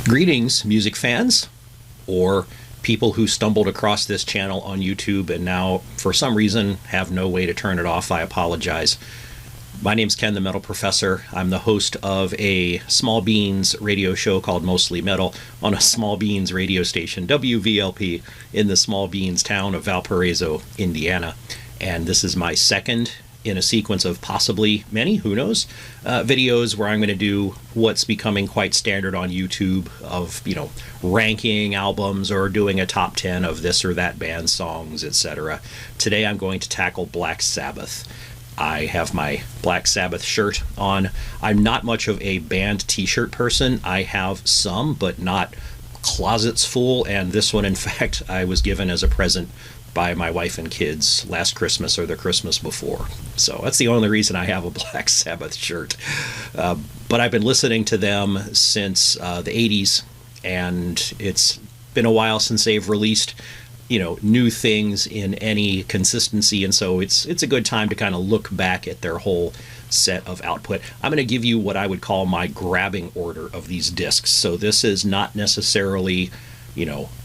Greetings, music fans, or people who stumbled across this channel on YouTube and now, for some reason, have no way to turn it off. I apologize. My name's Ken, the Metal Professor. I'm the host of a Small Beans radio show called Mostly Metal on a Small Beans radio station, WVLP, in the Small Beans town of Valparaiso, Indiana. And this is my second in a sequence of possibly many, who knows, videos where I'm going to do what's becoming quite standard on YouTube of, ranking albums or doing a top 10 of this or that band's songs, etc. Today I'm going to tackle Black Sabbath. I have my Black Sabbath shirt on. I'm not much of a band t-shirt person. I have some, but not closets full, and this one, in fact, I was given as a present by my wife and kids last Christmas or the Christmas before. So that's the only reason I have a Black Sabbath shirt. But I've been listening to them since the 80s, and it's been a while since they've released, new things in any consistency, and so it's a good time to kind of look back at their whole set of output. I'm going to give you what I would call my grabbing order of these discs. So this is not necessarily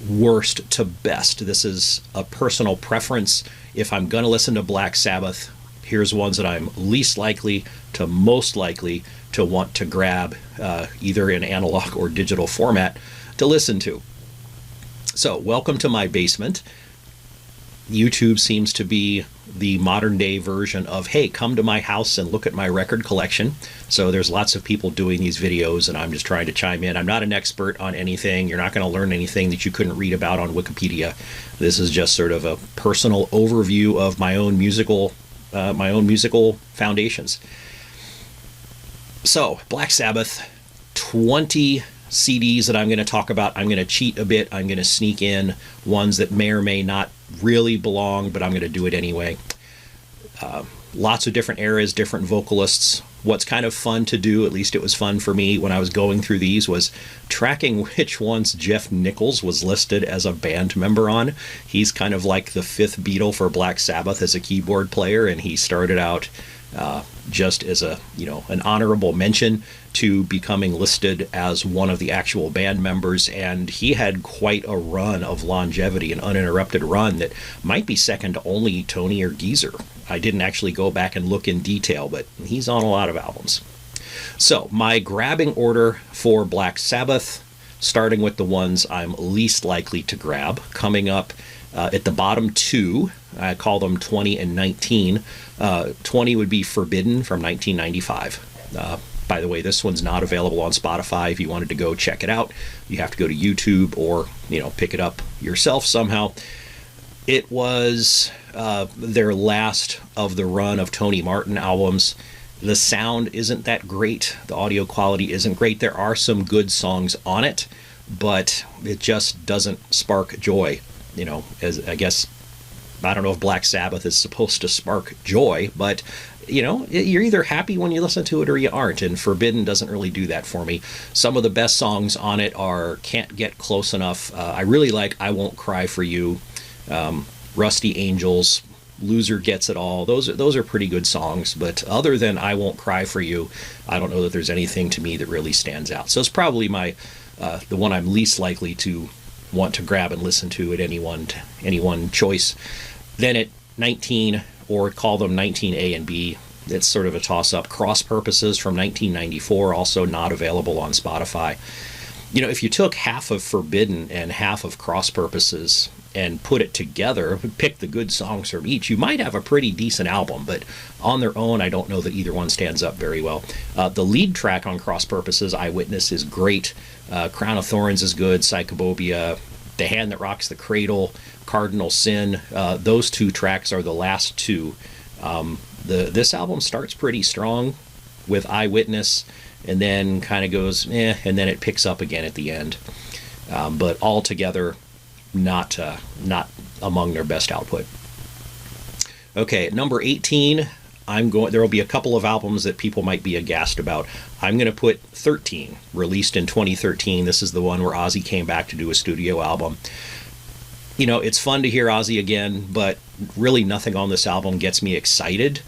worst to best. This is a personal preference. If I'm going to listen to Black Sabbath, here's ones that I'm least likely to most likely to want to grab, either in analog or digital format, to listen to. So, welcome to my basement. YouTube seems to be the modern day version of, hey, come to my house and look at my record collection. So there's lots of people doing these videos, and I'm just trying to chime in. I'm not an expert on anything. You're not going to learn anything that you couldn't read about on Wikipedia. This is just sort of a personal overview of my own musical foundations. So, Black Sabbath, 20 CDs that I'm going to talk about. I'm going to cheat a bit. I'm going to sneak in ones that may or may not really belong, but I'm going to do it anyway. Lots of different eras, different vocalists. What's kind of fun to do, at least it was fun for me when I was going through these, was tracking which ones Jeff Nichols was listed as a band member on. He's kind of like the fifth Beatle for Black Sabbath as a keyboard player, and he started out just as an honorable mention to becoming listed as one of the actual band members, and he had quite a run of longevity, an uninterrupted run that might be second to only Tony or Geezer. I didn't actually go back and look in detail, but he's on a lot of albums. So, my grabbing order for Black Sabbath, starting with the ones I'm least likely to grab, coming up at the bottom two. I call them 20 and 19. 20 would be Forbidden from 1995. By the way, this one's not available on Spotify. If you wanted to go check it out, you have to go to YouTube or, pick it up yourself somehow. It was their last of the run of Tony Martin albums. The sound isn't that great. The audio quality isn't great. There are some good songs on it, but it just doesn't spark joy. As I guess, I don't know if Black Sabbath is supposed to spark joy, but you're either happy when you listen to it or you aren't, and Forbidden doesn't really do that for me. Some of the best songs on it are Can't Get Close Enough. I really like I Won't Cry For You, Rusty Angels, Loser Gets It All. Those are pretty good songs, but other than I Won't Cry For You, I don't know that there's anything to me that really stands out. So it's probably the one I'm least likely to want to grab and listen to at any one choice. Then at 19, or call them 19A and B, it's sort of a toss-up. Cross Purposes from 1994, also not available on Spotify. If you took half of Forbidden and half of Cross Purposes and put it together, pick the good songs from each, you might have a pretty decent album, but on their own, I don't know that either one stands up very well. The lead track on Cross Purposes, Eyewitness, is great. Crown of Thorns is good. Psychobobia, The Hand That Rocks the Cradle, Cardinal Sin, those two tracks are the last two. This album starts pretty strong with Eyewitness, and then kind of goes and then it picks up again at the end. But altogether, not among their best output. Okay, number 18, there will be a couple of albums that people might be aghast about. I'm going to put 13, released in 2013. This is the one where Ozzy came back to do a studio album. It's fun to hear Ozzy again, but really nothing on this album gets me excited.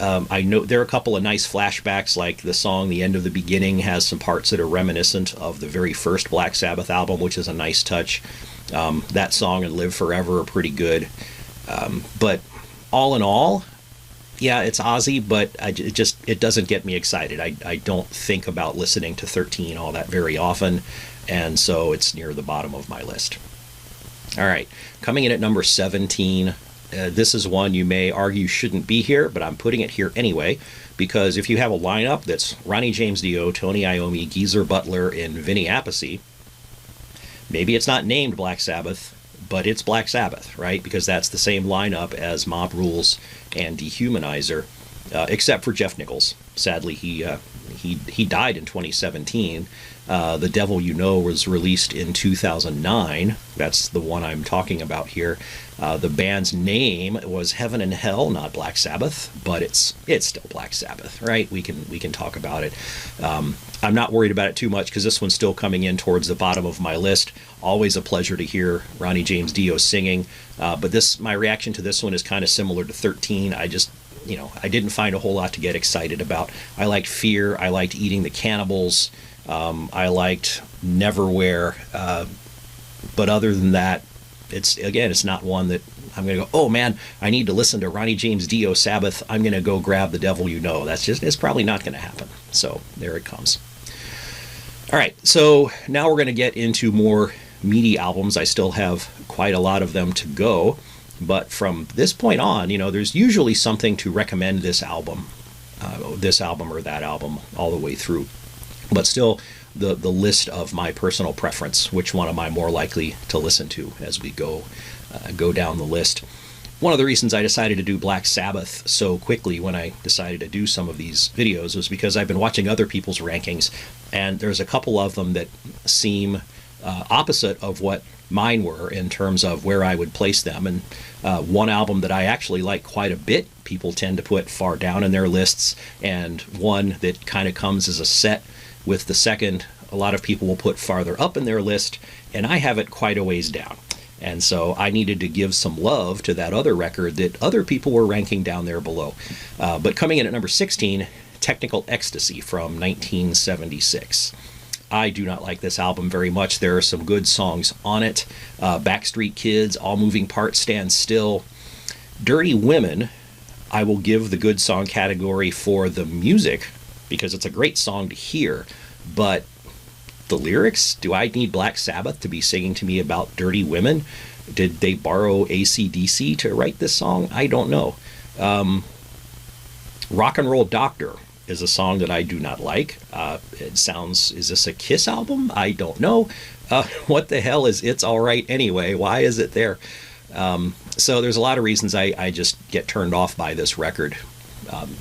I know there are a couple of nice flashbacks, like the song "The End of the Beginning" has some parts that are reminiscent of the very first Black Sabbath album, which is a nice touch. That song and "Live Forever" are pretty good. But all in all, yeah, it's Ozzy, but it doesn't get me excited. I don't think about listening to 13 all that very often, and so it's near the bottom of my list. All right, coming in at number 17. This is one you may argue shouldn't be here, but I'm putting it here anyway, because if you have a lineup that's Ronnie James Dio, Tony Iommi, Geezer Butler, and Vinny Appice, maybe it's not named Black Sabbath, but it's Black Sabbath, right? Because that's the same lineup as Mob Rules and Dehumanizer, except for Jeff Nichols. Sadly, he died in 2017. The Devil You Know was released in 2009. That's the one I'm talking about here. The band's name was Heaven and Hell, not Black Sabbath, but it's still Black Sabbath, right? We can talk about it. I'm not worried about it too much because this one's still coming in towards the bottom of my list. Always a pleasure to hear Ronnie James Dio singing, but my reaction to this one is kind of similar to 13. I didn't find a whole lot to get excited about. I liked Fear. I liked Eating the Cannibals. I liked Neverwhere. But other than that, it's not one that I'm going to go, oh man, I need to listen to Ronnie James Dio Sabbath. I'm going to go grab The Devil You Know. It's probably not going to happen. So there it comes. All right. So now we're going to get into more meaty albums. I still have quite a lot of them to go. But from this point on, there's usually something to recommend this album or that album all the way through. But still, the list of my personal preference, which one am I more likely to listen to as we go down the list. One of the reasons I decided to do Black Sabbath so quickly when I decided to do some of these videos was because I've been watching other people's rankings, and there's a couple of them that seem opposite of what mine were in terms of where I would place them. And one album that I actually like quite a bit, people tend to put far down in their lists, and one that kind of comes as a set with the second, a lot of people will put farther up in their list, and I have it quite a ways down. And so I needed to give some love to that other record that other people were ranking down there below. But coming in at number 16, Technical Ecstasy from 1976. I do not like this album very much. There are some good songs on it. Backstreet Kids, All Moving Parts Stand Still. Dirty Women, I will give the good song category for the music, because it's a great song to hear, but the lyrics, do I need Black Sabbath to be singing to me about dirty women? Did they borrow AC/DC to write this song? I don't know. Rock and Roll Doctor is a song that I do not like. Is this a Kiss album? I don't know. What the hell is It's Alright Anyway? Why is it there? So there's a lot of reasons I just get turned off by this record.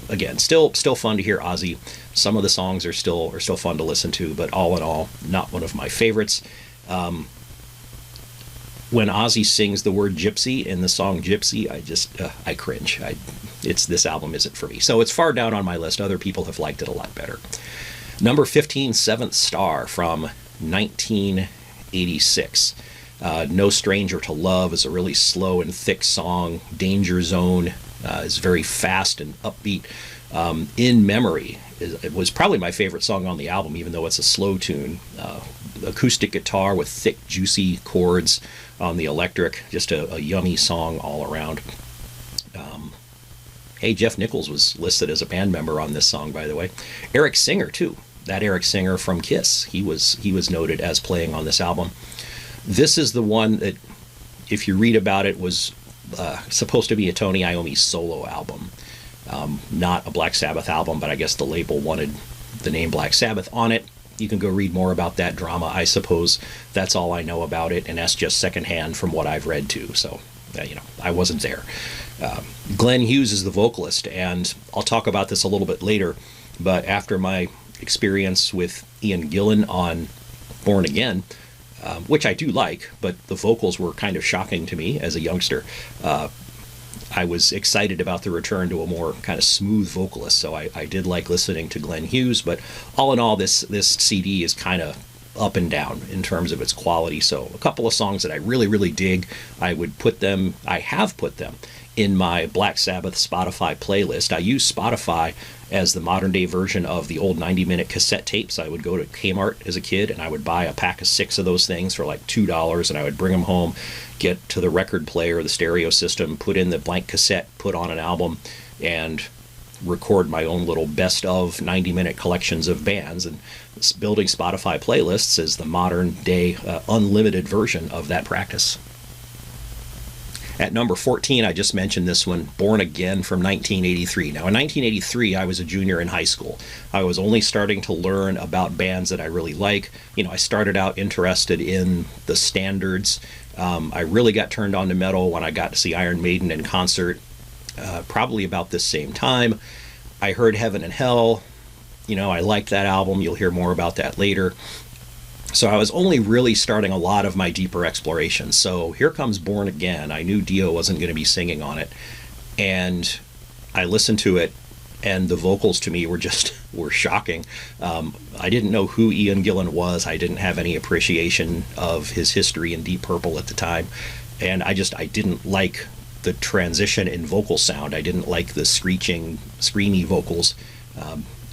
Again, still fun to hear Ozzy. Some of the songs are still fun to listen to, but all in all, not one of my favorites. When Ozzy sings the word gypsy in the song Gypsy, I cringe. This album isn't for me. So it's far down on my list. Other people have liked it a lot better. Number 15, Seventh Star from 1986. No Stranger to Love is a really slow and thick song. Danger Zone is very fast and upbeat. In Memory it was probably my favorite song on the album, even though it's a slow tune. Acoustic guitar with thick, juicy chords on the electric. Just a yummy song all around. Hey, Jeff Nichols was listed as a band member on this song, by the way. Eric Singer, too. That Eric Singer from Kiss. He was noted as playing on this album. This is the one that, if you read about it, was supposed to be a Tony Iommi solo album. Not a Black Sabbath album, but I guess the label wanted the name Black Sabbath on it. You can go read more about that drama. I suppose that's all I know about it, and that's just secondhand from what I've read too. So, I wasn't there. Glenn Hughes is the vocalist, and I'll talk about this a little bit later, but after my experience with Ian Gillan on Born Again, which I do like, but the vocals were kind of shocking to me as a youngster. I was excited about the return to a more kind of smooth vocalist, so I did like listening to Glenn Hughes, but all in all, this CD is kind of up and down in terms of its quality. So a couple of songs that I really, really dig, I have put them in my Black Sabbath Spotify playlist. I use Spotify as the modern day version of the old 90-minute cassette tapes. I would go to Kmart as a kid and I would buy a pack of 6 of those things for like $2, and I would bring them home, get to the record player, the stereo system, put in the blank cassette, put on an album, and record my own little best of 90-minute collections of bands. And building Spotify playlists is the modern day unlimited version of that practice. At number 14, I just mentioned this one, Born Again from 1983. Now, in 1983, I was a junior in high school. I was only starting to learn about bands that I really like. I started out interested in the standards. I really got turned on to metal when I got to see Iron Maiden in concert, probably about this same time. I heard Heaven and Hell. I liked that album. You'll hear more about that later. So I was only really starting a lot of my deeper exploration. So here comes Born Again. I knew Dio wasn't going to be singing on it. And I listened to it, and the vocals to me were shocking. I didn't know who Ian Gillan was. I didn't have any appreciation of his history in Deep Purple at the time. And I didn't like the transition in vocal sound. I didn't like the screeching, screamy vocals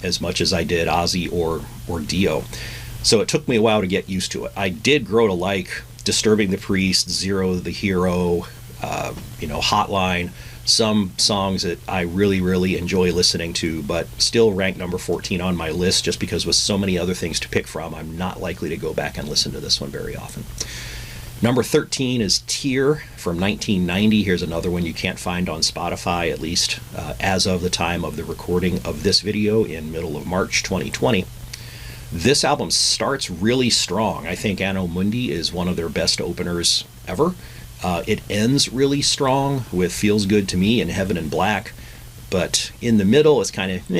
as much as I did Ozzy or Dio. So it took me a while to get used to it. I did grow to like Disturbing the Priest, Zero the Hero, Hotline, some songs that I really, really enjoy listening to, but still ranked number 14 on my list just because with so many other things to pick from, I'm not likely to go back and listen to this one very often. Number 13 is Tear from 1990. Here's another one you can't find on Spotify, at least as of the time of the recording of this video in middle of March 2020. This album starts really strong. I think Anno Mundi is one of their best openers ever. It ends really strong with Feels Good to Me and Heaven and Black. But in the middle, it's kind of,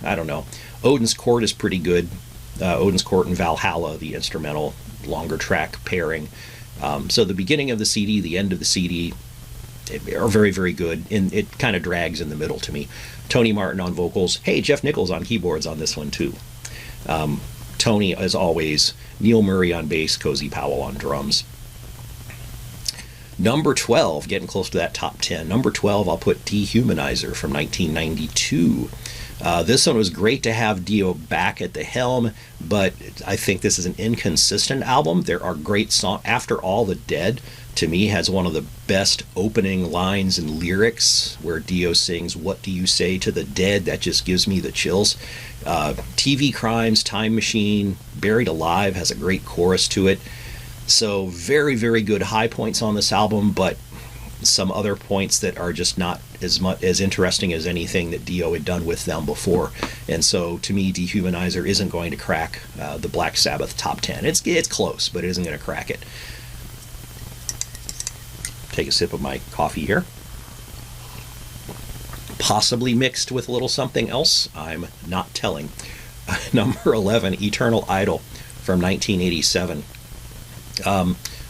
I don't know. Odin's Court is pretty good. Odin's Court and Valhalla, the instrumental longer track pairing. So the beginning of the CD, the end of the CD are very, very good. And it kind of drags in the middle to me. Tony Martin on vocals. Hey, Jeff Nichols on keyboards on this one too. Tony, as always, Neil Murray on bass, Cozy Powell on drums. Number 12, getting close to that top 10. Number 12, I'll put Dehumanizer from 1992. This one was great to have Dio back at the helm, but I think this is an inconsistent album. There are great songs. After All the Dead, to me, has one of the best opening lines and lyrics where Dio sings, "What do you say to the dead?" That just gives me the chills. TV Crimes, Time Machine, Buried Alive has a great chorus to it. So very, very good high points on this album, but some other points that are just not as interesting as anything that Dio had done with them before. And so to me, Dehumanizer isn't going to crack the Black Sabbath top 10. It's close, but it isn't going to crack it. Take a sip of my coffee here. Possibly mixed with a little something else. I'm not telling. Number 11, Eternal Idol from 1987.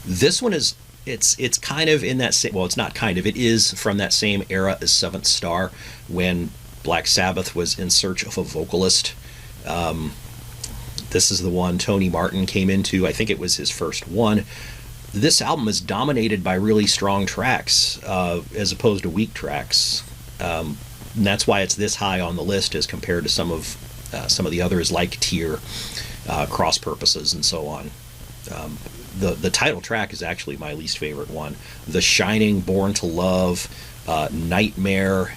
This one is it's kind of in that same, well, it's not kind of, it is from that same era as Seventh Star, when Black Sabbath was in search of a vocalist. This is the one Tony Martin came into. I think it was his first one. This album is dominated by really strong tracks as opposed to weak tracks. And that's why it's this high on the list as compared to some of the others like Tear, Cross Purposes, and so on. The title track is actually my least favorite one. The Shining, Born to Love, Nightmare.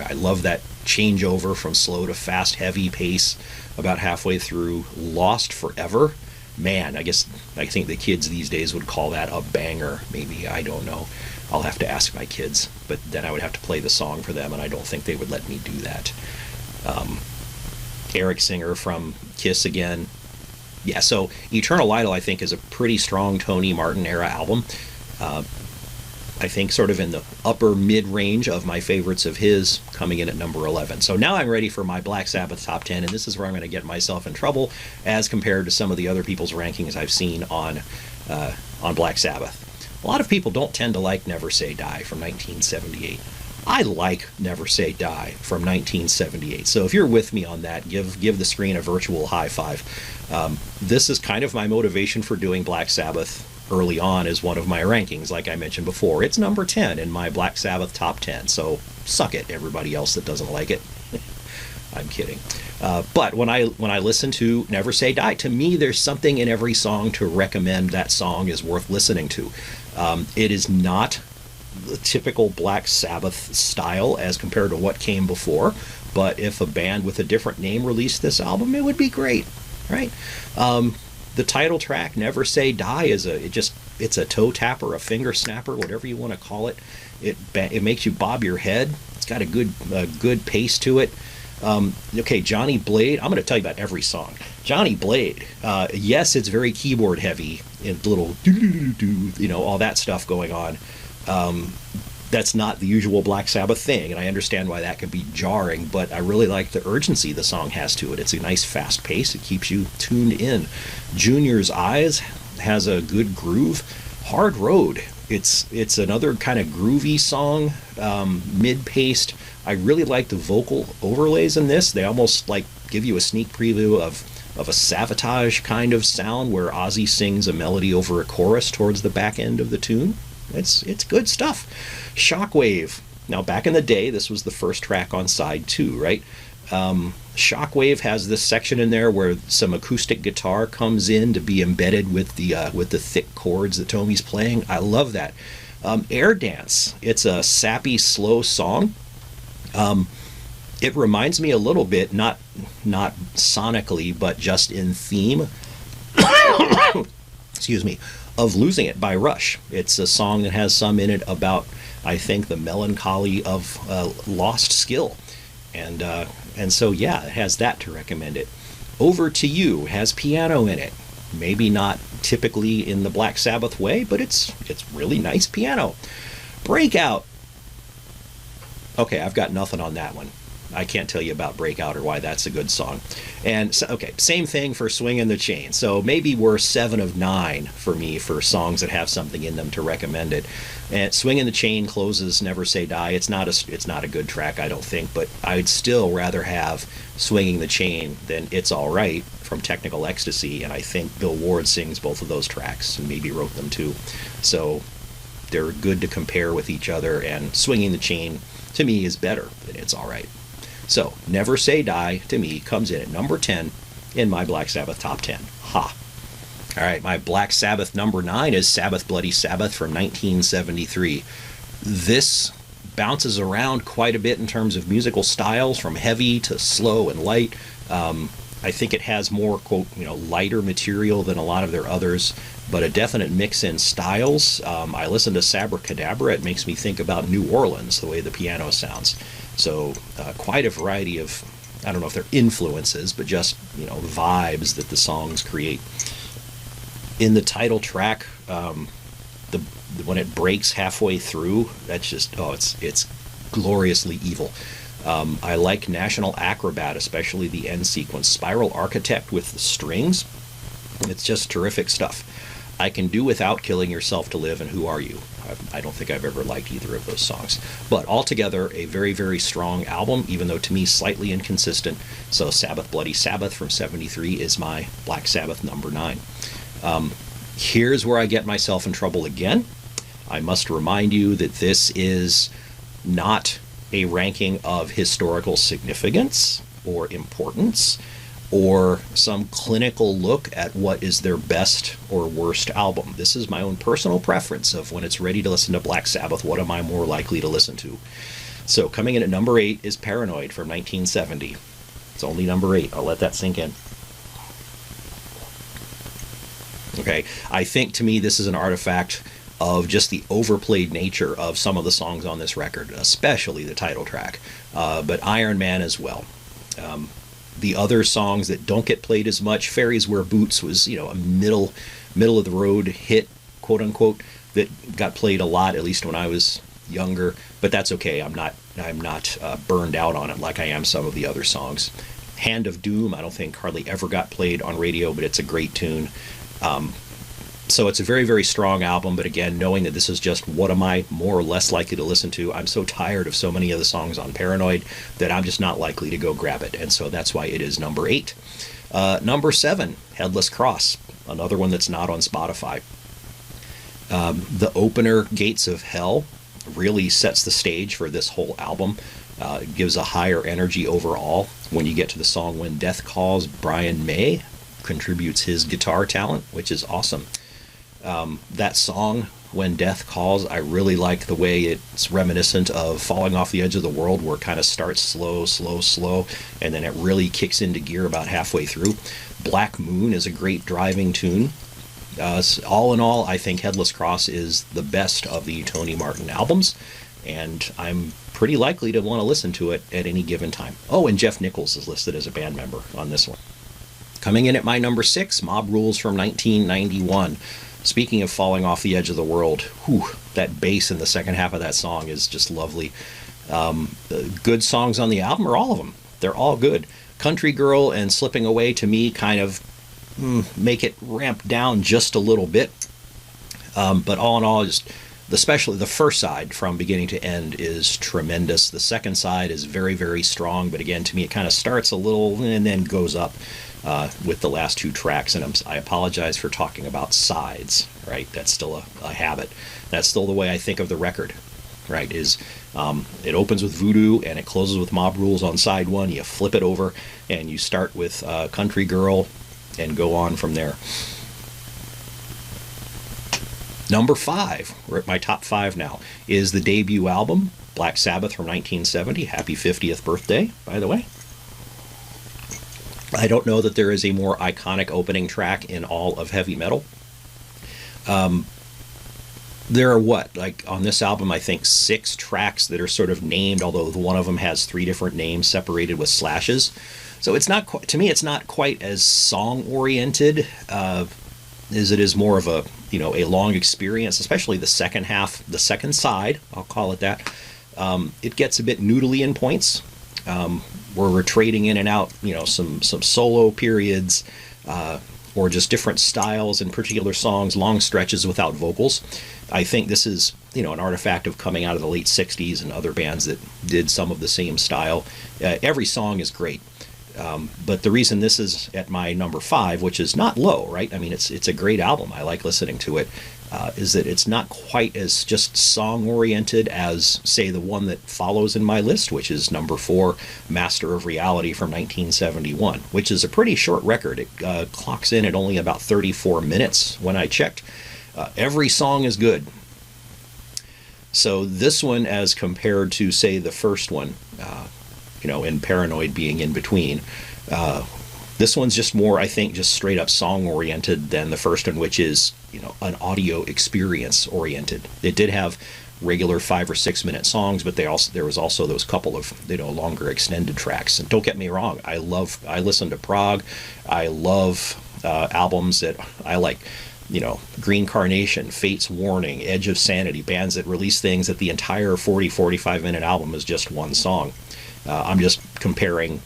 I love that changeover from slow to fast, heavy pace about halfway through. Lost Forever. Man, I think the kids these days would call that a banger. Maybe, I don't know. I'll have to ask my kids, but then I would have to play the song for them, and I don't think they would let me do that. Eric Singer from Kiss again. Yeah, so Eternal Idol, I think, is a pretty strong Tony Martin era album. I think sort of in the upper mid-range of my favorites of his, coming in at number 11. So now I'm ready for my Black Sabbath top 10, and this is where I'm going to get myself in trouble as compared to some of the other people's rankings I've seen on Black Sabbath. A lot of people don't tend to like Never Say Die from 1978. I like Never Say Die from 1978. So if you're with me on that, give the screen a virtual high five. This is kind of my motivation for doing Black Sabbath early on as one of my rankings, like I mentioned before. It's number 10 in my Black Sabbath top 10, so suck it, everybody else that doesn't like it. I'm kidding. But when I listen to Never Say Die, to me there's something in every song to recommend that song is worth listening to. It is not the typical Black Sabbath style as compared to what came before, but if a band with a different name released this album, it would be great, right? The title track, Never Say Die, it's a toe tapper, a finger snapper, whatever you want to call it. It makes you bob your head. It's got a good pace to it. Okay, Johnny Blade. I'm going to tell you about every song. Johnny Blade. Yes, it's very keyboard heavy and little all that stuff going on. That's not the usual Black Sabbath thing, and I understand why that could be jarring, but I really like the urgency the song has to it. It's a nice fast pace. It keeps you tuned in. Junior's Eyes has a good groove. Hard Road. It's another kind of groovy song, mid-paced. I really like the vocal overlays in this. They almost like give you a sneak preview of a Savatage kind of sound where Ozzy sings a melody over a chorus towards the back end of the tune. It's good stuff. Shockwave. Now, back in the day, this was the first track on side 2, right? Shockwave has this section in there where some acoustic guitar comes in to be embedded with the thick chords that Tommy's playing. I love that. Air Dance. It's a sappy, slow song. It reminds me a little bit, not sonically, but just in theme. Excuse me. Of Losing It by Rush. It's a song that has some in it about, I think, the melancholy of lost skill. And so, yeah, it has that to recommend it. Over to You has piano in it. Maybe not typically in the Black Sabbath way, but it's really nice piano. Breakout. Okay, I've got nothing on that one. I can't tell you about Breakout or why that's a good song. And so, okay, same thing for Swingin' the Chain. So maybe we're 7 of 9 for me for songs that have something in them to recommend it. And Swingin' the Chain closes Never Say Die. It's not a good track, I don't think, but I'd still rather have Swinging the Chain than It's All Right from Technical Ecstasy. And I think Bill Ward sings both of those tracks and maybe wrote them too. So they're good to compare with each other. And Swinging the Chain to me is better than It's All Right. So, Never Say Die, to me, comes in at number 10 in my Black Sabbath top 10. Ha! All right, my Black Sabbath number 9 is Sabbath Bloody Sabbath from 1973. This bounces around quite a bit in terms of musical styles, from heavy to slow and light. I think it has more, quote, lighter material than a lot of their others, but a definite mix in styles. I listen to Sabracadabra. It makes me think about New Orleans, the way the piano sounds. So quite a variety of, I don't know if they're influences, but just, vibes that the songs create. In the title track, when it breaks halfway through, that's just, it's gloriously evil. I like National Acrobat, especially the end sequence. Spiral Architect with the strings, it's just terrific stuff. I Can Do Without Killing Yourself to Live and Who Are You? I don't think I've ever liked either of those songs. But altogether, a very, very strong album, even though to me slightly inconsistent. So Sabbath Bloody Sabbath from 73 is my Black Sabbath number 9. Here's where I get myself in trouble again. I must remind you that this is not a ranking of historical significance or importance, or some clinical look at what is their best or worst album. This is my own personal preference of when it's ready to listen to Black Sabbath, what am I more likely to listen to? So coming in at number 8 is Paranoid from 1970. It's only number 8. I'll let that sink in. Okay, I think to me this is an artifact of just the overplayed nature of some of the songs on this record, especially the title track, but Iron Man as well. The other songs that don't get played as much, Fairies Wear Boots was, a middle of the road hit, quote unquote, that got played a lot, at least when I was younger. But that's okay. I'm not burned out on it like I am some of the other songs. Hand of Doom, I don't think hardly ever got played on radio, but it's a great tune. So it's a very, very strong album, but again, knowing that this is just what am I more or less likely to listen to, I'm so tired of so many of the songs on Paranoid that I'm just not likely to go grab it. And so that's why it is number 8. Number 7, Headless Cross, another one that's not on Spotify. The opener, Gates of Hell, really sets the stage for this whole album. It gives a higher energy overall. When you get to the song When Death Calls, Brian May contributes his guitar talent, which is awesome. That song, When Death Calls, I really like the way it's reminiscent of Falling Off the Edge of the World, where it kind of starts slow, slow, slow, and then it really kicks into gear about halfway through. Black Moon is a great driving tune. All in all, I think Headless Cross is the best of the Tony Martin albums, and I'm pretty likely to want to listen to it at any given time. Oh, and Jeff Nichols is listed as a band member on this one. Coming in at my number 6, Mob Rules from 1991. Speaking of Falling Off the Edge of the World, that bass in the second half of that song is just lovely. The good songs on the album are all of them. They're all good. Country Girl and Slipping Away, to me, kind of make it ramp down just a little bit. But all in all, especially the first side from beginning to end is tremendous. The second side is very, very strong. But again, to me, it kind of starts a little and then goes up. With the last 2 tracks, and I apologize for talking about sides, right? That's still a habit. That's still the way I think of the record, right? It opens with Voodoo and it closes with Mob Rules on side 1. You flip it over and you start with Country Girl and go on from there. Number 5, we're at my top 5 now, is the debut album, Black Sabbath from 1970. Happy 50th birthday, by the way. I don't know that there is a more iconic opening track in all of heavy metal. There are on this album, I think 6 tracks that are sort of named, although one of them has 3 different names separated with slashes. So it's not, to me, it's not quite as song-oriented as it is more of a long experience, especially the second half, the second side, I'll call it that. It gets a bit noodly in points. Where we're trading in and out, some solo periods, or just different styles in particular songs, long stretches without vocals. I think this is, an artifact of coming out of the late 60s and other bands that did some of the same style. Every song is great. But the reason this is at my number 5, which is not low, right? I mean, it's a great album. I like listening to it. Is that it's not quite as just song-oriented as, say, the one that follows in my list, which is number 4, Master of Reality from 1971, which is a pretty short record. It clocks in at only about 34 minutes when I checked. Every song is good. So this one, as compared to, say, the first one, and Paranoid being in between, this one's just more, I think, just straight up song-oriented than the first one, which is, an audio experience oriented. It did have regular 5 or 6 minute songs, but there was also those couple of, longer extended tracks. And don't get me wrong, I listen to prog. I love albums that I like, Green Carnation, Fate's Warning, Edge of Sanity, bands that release things that the entire 45 minute album is just one song. I'm just comparing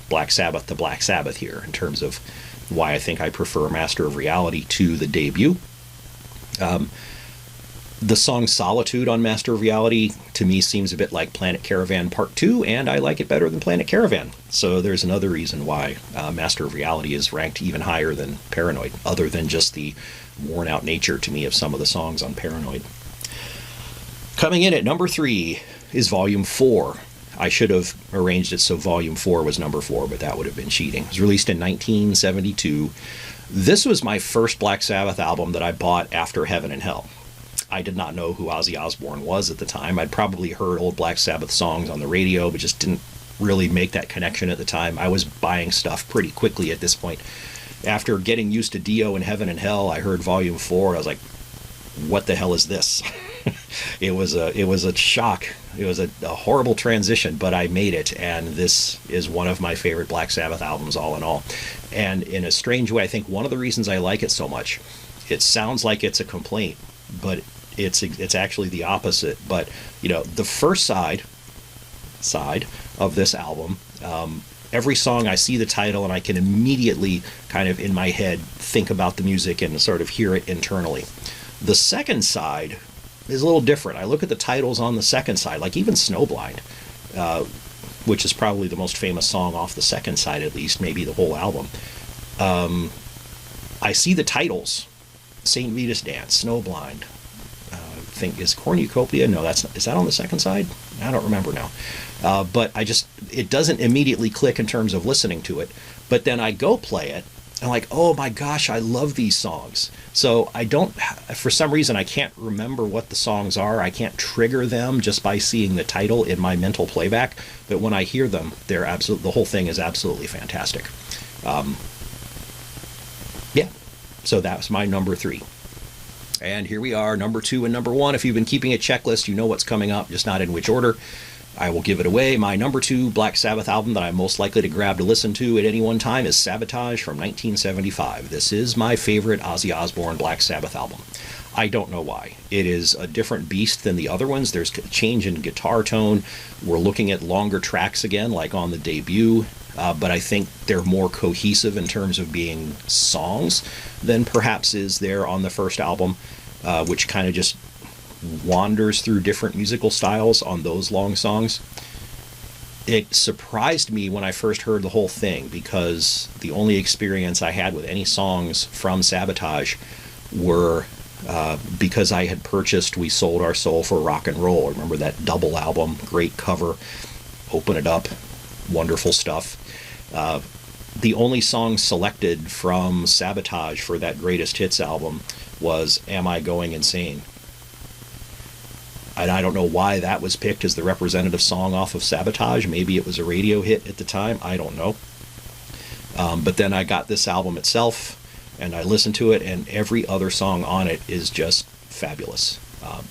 Black Sabbath to Black Sabbath here in terms of why I think I prefer Master of Reality to the debut. The song Solitude on Master of Reality to me seems a bit like Planet Caravan Part 2, and I like it better than Planet Caravan. So there's another reason why Master of Reality is ranked even higher than Paranoid, other than just the worn out nature to me of some of the songs on Paranoid. Coming in at number 3 is Volume 4. I should have arranged it so Volume 4 was number 4, but that would have been cheating. It was released in 1972. This was my first Black Sabbath album that I bought after Heaven and Hell. I did not know who Ozzy Osbourne was at the time. I'd probably heard old Black Sabbath songs on the radio, but just didn't really make that connection at the time. I was buying stuff pretty quickly at this point. After getting used to Dio and Heaven and Hell, I heard Volume 4, and I was like, what the hell is this? It was a shock. It was a horrible transition, but I made it, and this is one of my favorite Black Sabbath albums all in all. And in a strange way, I think one of the reasons I like it so much, it sounds like it's a complaint, but it's actually the opposite. But the first side of this album every song I see the title and I can immediately kind of in my head think about the music and sort of hear it internally. The second side is a little different. I look at the titles on the second side, like even Snowblind, which is probably the most famous song off the second side, at least, maybe the whole album. I see the titles: St. Vitus Dance, Snowblind. I think is Cornucopia. No, that's not, is that on the second side? I don't remember now. But it doesn't immediately click in terms of listening to it. But then I go play it, and I'm like, oh my gosh, I love these songs. So I don't, for some reason, I can't remember what the songs are. I can't trigger them just by seeing the title in my mental playback. But when I hear them, the whole thing is absolutely fantastic. Yeah. So that's my number 3. And here we are, number 2 and number 1. If you've been keeping a checklist, you know what's coming up, just not in which order. I will give it away. My number 2 Black Sabbath album that I'm most likely to grab to listen to at any one time is Sabotage from 1975. This is my favorite Ozzy Osbourne Black Sabbath album. I don't know why. It is a different beast than the other ones. There's a change in guitar tone. We're looking at longer tracks again, like on the debut. But I think they're more cohesive in terms of being songs than perhaps is there on the first album, which kind of just wanders through different musical styles on those long songs. It surprised me when I first heard the whole thing, because the only experience I had with any songs from Sabotage were because I had purchased We Sold Our Soul for Rock and Roll. Remember that double album, great cover, open it up, wonderful stuff. The only song selected from Sabotage for that greatest hits album was Am I Going Insane? And I don't know why that was picked as the representative song off of Sabotage. Maybe it was a radio hit at the time. I don't know. But then I got this album itself, and I listened to it, and every other song on it is just fabulous.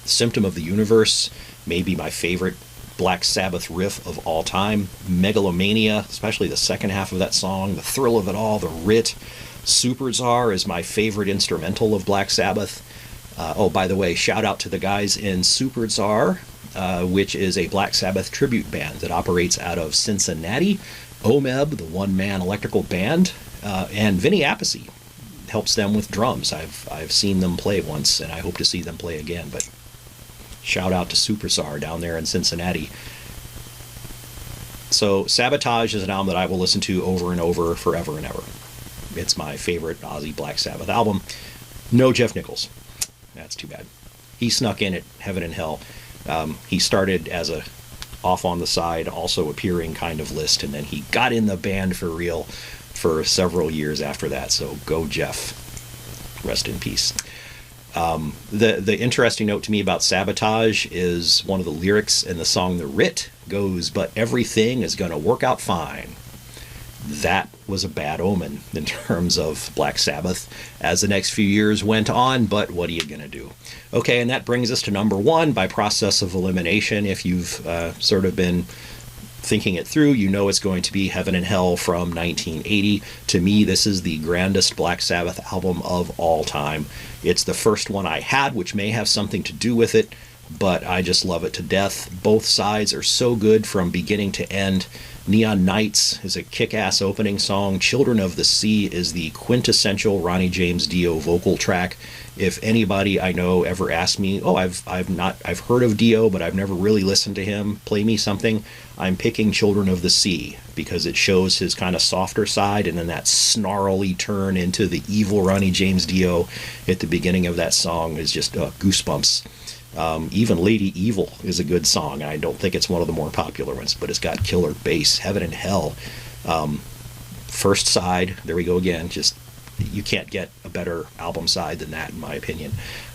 Symptom of the Universe, maybe my favorite Black Sabbath riff of all time. Megalomania, especially the second half of that song, the thrill of it all, the writ. Supertzar is my favorite instrumental of Black Sabbath. Oh, by the way, shout out to the guys in Supertzar, which is a Black Sabbath tribute band that operates out of Cincinnati. OMEB, the one-man electrical band, and Vinny Appice helps them with drums. I've seen them play once, and I hope to see them play again, but shout out to Supertzar down there in Cincinnati. So Sabotage is an album that I will listen to over and over, forever and ever. It's my favorite Ozzy Black Sabbath album. No Jeff Nichols. That's too bad. He snuck in at Heaven and Hell. He started as a off on the side, also appearing kind of list, and then he got in the band for real for several years after that. So go Jeff. Rest in peace. The interesting note to me about Sabotage is one of the lyrics in the song The Writ goes, but everything is going to work out fine. That was a bad omen in terms of Black Sabbath as the next few years went on, but what are you going to do? Okay, and that brings us to number 1 by process of elimination. If you've sort of been thinking it through, you know it's going to be Heaven and Hell from 1980. To me, this is the grandest Black Sabbath album of all time. It's the first one I had, which may have something to do with it, but I just love it to death. Both sides are so good from beginning to end. Neon Nights is a kick-ass opening song. Children of the Sea is the quintessential Ronnie James Dio vocal track. If anybody I know ever asked me, I've heard of Dio, but I've never really listened to him, play me something, I'm picking Children of the Sea, because it shows his kind of softer side, and then that snarly turn into the evil Ronnie James Dio at the beginning of that song is just goosebumps. Even Lady Evil is a good song. I don't think it's one of the more popular ones, but it's got killer bass. Heaven and Hell. First side, there we go again. Just, you can't get a better album side than that, in my opinion.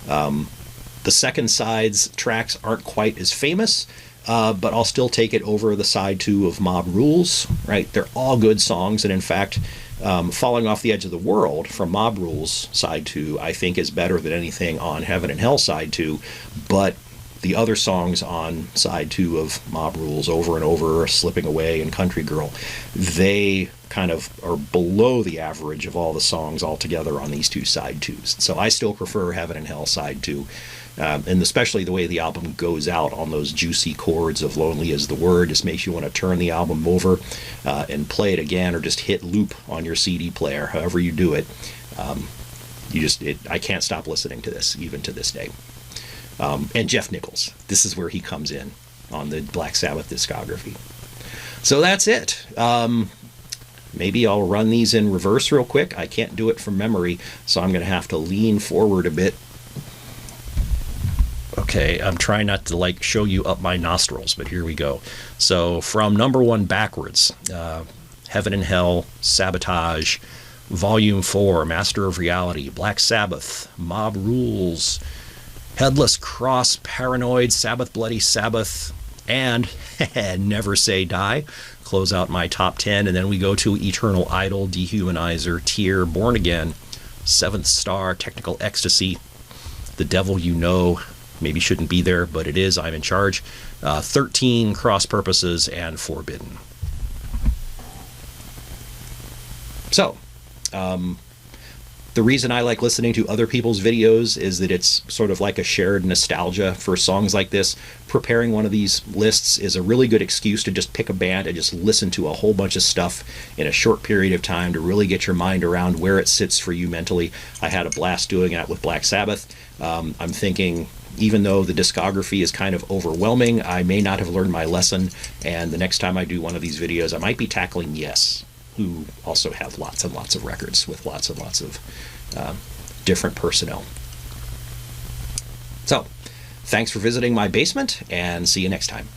The second side's tracks aren't quite as famous, but I'll still take it over the side 2 of Mob Rules, right? They're all good songs, and in fact, Falling Off the Edge of the World from Mob Rules side 2, I think is better than anything on Heaven and Hell side 2, but the other songs on side 2 of Mob Rules, Over and Over, Slipping Away, and Country Girl, they kind of are below the average of all the songs altogether on these 2 side 2s. So I still prefer Heaven and Hell side 2. And especially the way the album goes out on those juicy chords of Lonely Is the Word just makes you want to turn the album over and play it again, or just hit loop on your CD player, however you do it. I can't stop listening to this, even to this day. And Jeff Nichols, this is where he comes in on the Black Sabbath discography. So that's it. Maybe I'll run these in reverse real quick. I can't do it from memory, so I'm going to have to lean forward a bit. Okay, I'm trying not to show you up my nostrils, but here we go. So from number 1 backwards, Heaven and Hell, Sabotage, Volume 4, Master of Reality, Black Sabbath, Mob Rules, Headless Cross, Paranoid, Sabbath Bloody Sabbath, and Never Say Die. Close out my top 10, and then we go to Eternal Idol, Dehumanizer, Tear, Born Again, Seventh Star, Technical Ecstasy, The Devil You Know, maybe shouldn't be there, but it is, I'm in charge, 13, Cross Purposes, and Forbidden. So, the reason I like listening to other people's videos is that it's sort of like a shared nostalgia for songs like this. Preparing one of these lists is a really good excuse to just pick a band and just listen to a whole bunch of stuff in a short period of time to really get your mind around where it sits for you mentally. I had a blast doing that with Black Sabbath. I'm thinking, even though the discography is kind of overwhelming, I may not have learned my lesson, and the next time I do one of these videos, I might be tackling Yes, who also have lots and lots of records with lots and lots of different personnel. So, thanks for visiting my basement, and see you next time.